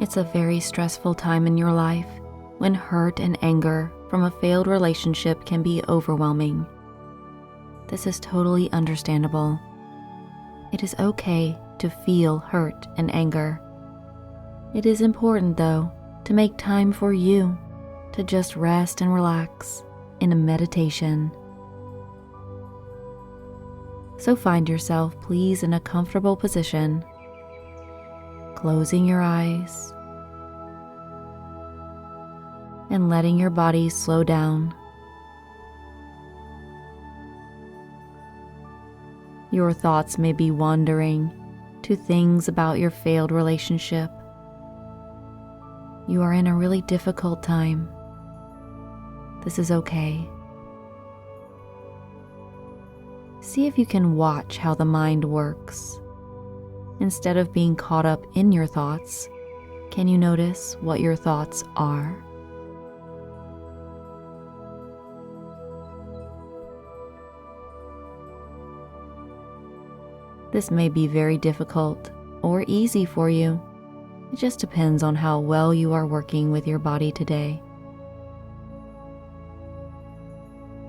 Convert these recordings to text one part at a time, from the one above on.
It's a very stressful time in your life when hurt and anger from a failed relationship can be overwhelming. This is totally understandable. It is okay to feel hurt and anger. It is important, though, to make time for you to just rest and relax in a meditation. So find yourself, please, in a comfortable position, closing your eyes and letting your body slow down. Your thoughts may be wandering to things about your failed relationship. You are in a really difficult time. This is okay. See if you can watch how the mind works. Instead of being caught up in your thoughts, can you notice what your thoughts are? This may be very difficult or easy for you. It just depends on how well you are working with your body today.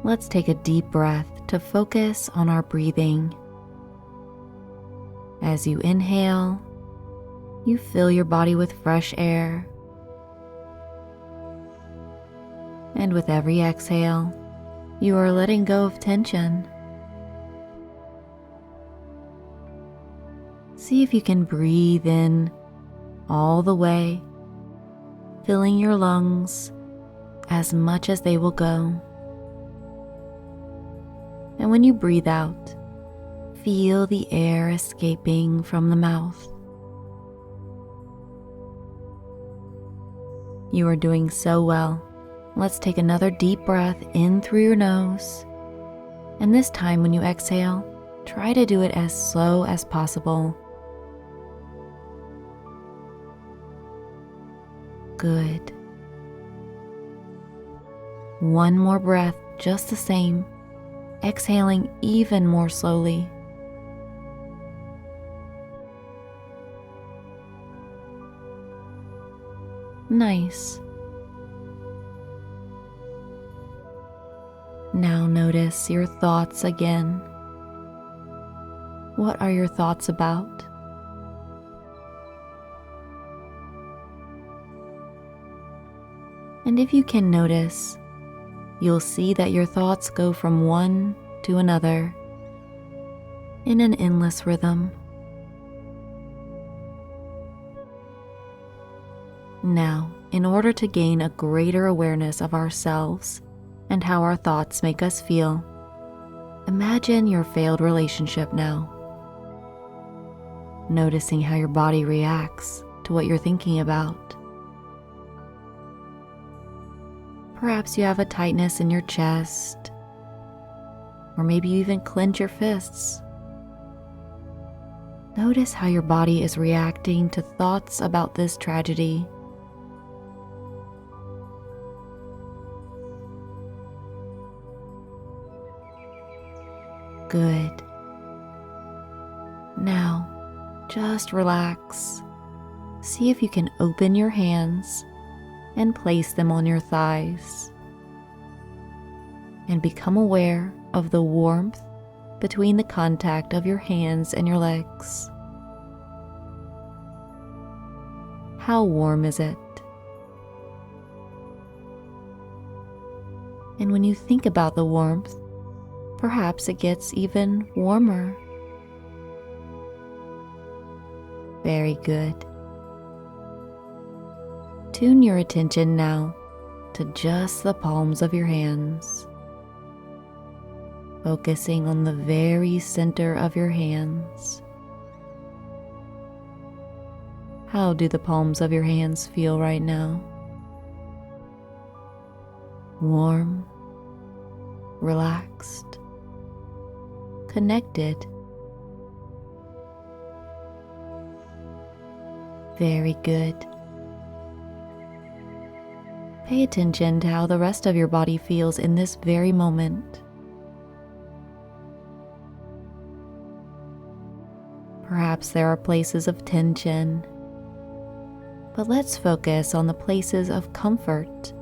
Let's take a deep breath to focus on our breathing. As you inhale, you fill your body with fresh air. And with every exhale, you are letting go of tension. See if you can breathe in all the way, filling your lungs as much as they will go. And when you breathe out, feel the air escaping from the mouth. You are doing so well. Let's take another deep breath in through your nose. And this time when you exhale, try to do it as slow as possible. Good. One more breath, just the same, exhaling even more slowly. Nice. Now notice your thoughts again. What are your thoughts about? And if you can notice, you'll see that your thoughts go from one to another in an endless rhythm. Now, in order to gain a greater awareness of ourselves and how our thoughts make us feel, imagine your failed relationship now. Noticing how your body reacts to what you're thinking about. Perhaps you have a tightness in your chest, or maybe you even clench your fists. Notice how your body is reacting to thoughts about this tragedy. Good. Now, just relax. See if you can open your hands and place them on your thighs. And become aware of the warmth between the contact of your hands and your legs. How warm is it? And when you think about the warmth, perhaps it gets even warmer. Very good. Tune your attention now to just the palms of your hands, focusing on the very center of your hands. How do the palms of your hands feel right now? Warm, relaxed, connected. Very good. Pay attention to how the rest of your body feels in this very moment. Perhaps there are places of tension, But let's focus on the places of comfort.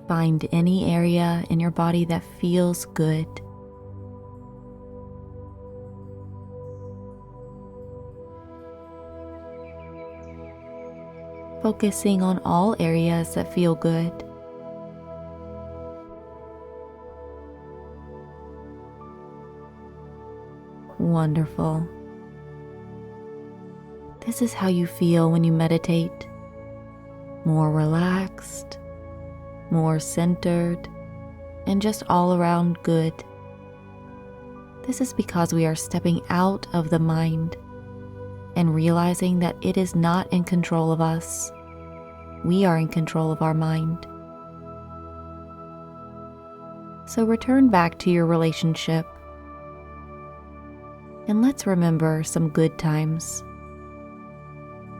Find any area in your body that feels good. Focusing on all areas that feel good. Wonderful. This is how you feel when you meditate. More relaxed, more centered, and just all around good. This is because we are stepping out of the mind and realizing that it is not in control of us. We are in control of our mind. So return back to your relationship. And let's remember some good times.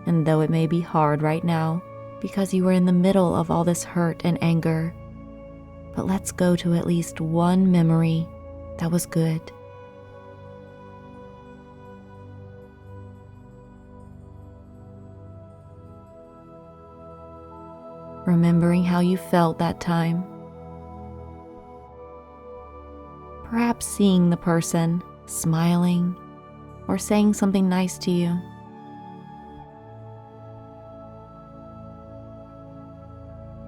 And though it may be hard right now, because you were in the middle of all this hurt and anger, but let's go to at least one memory that was good. Remembering how you felt that time. Perhaps seeing the person smiling or saying something nice to you.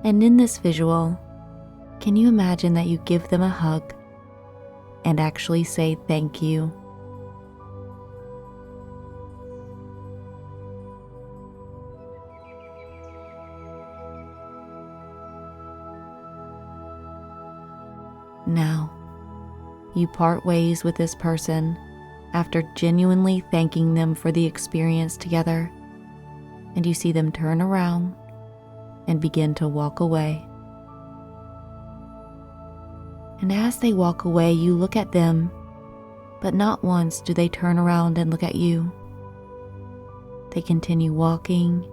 And in this visual, can you imagine that you give them a hug and actually say thank you? Now, you part ways with this person after genuinely thanking them for the experience together, and you see them turn around and begin to walk away. And as they walk away, you look at them, but not once do they turn around and look at you. They continue walking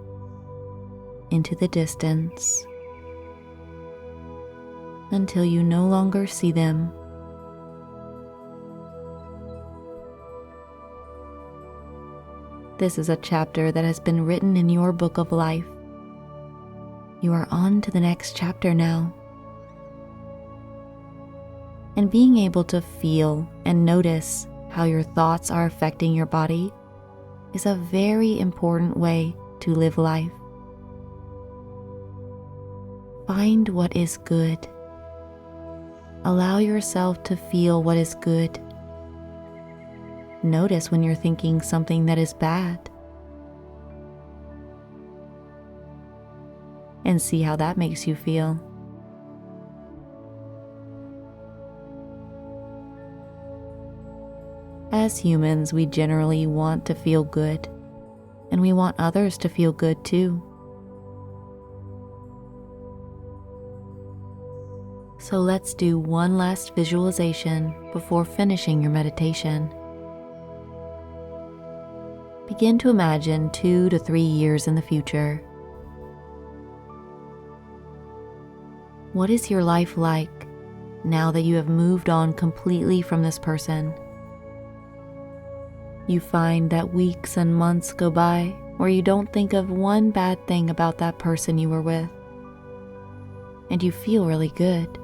into the distance until you no longer see them. This is a chapter that has been written in your book of life. You are on to the next chapter now. And being able to feel and notice how your thoughts are affecting your body is a very important way to live life. Find what is good. Allow yourself to feel what is good. Notice when you're thinking something that is bad. And see how that makes you feel. As humans, we generally want to feel good, and we want others to feel good too. So let's do one last visualization before finishing your meditation. Begin to imagine 2 to 3 years in the future. What is your life like now that you have moved on completely from this person? You find that weeks and months go by where you don't think of one bad thing about that person you were with, and you feel really good.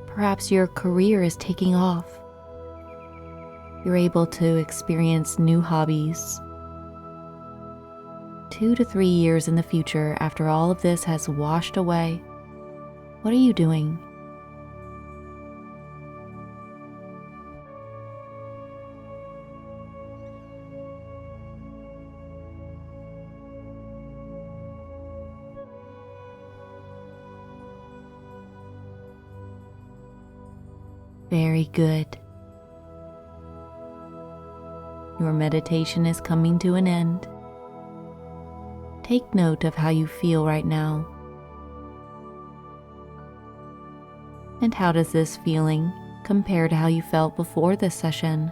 Perhaps your career is taking off. You're able to experience new hobbies. 2 to 3 years in the future, after all of this has washed away, what are you doing? Very good. Your meditation is coming to an end. Take note of how you feel right now. And how does this feeling compare to how you felt before this session?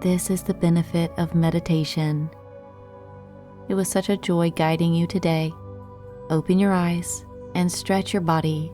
This is the benefit of meditation. It was such a joy guiding you today. Open your eyes and stretch your body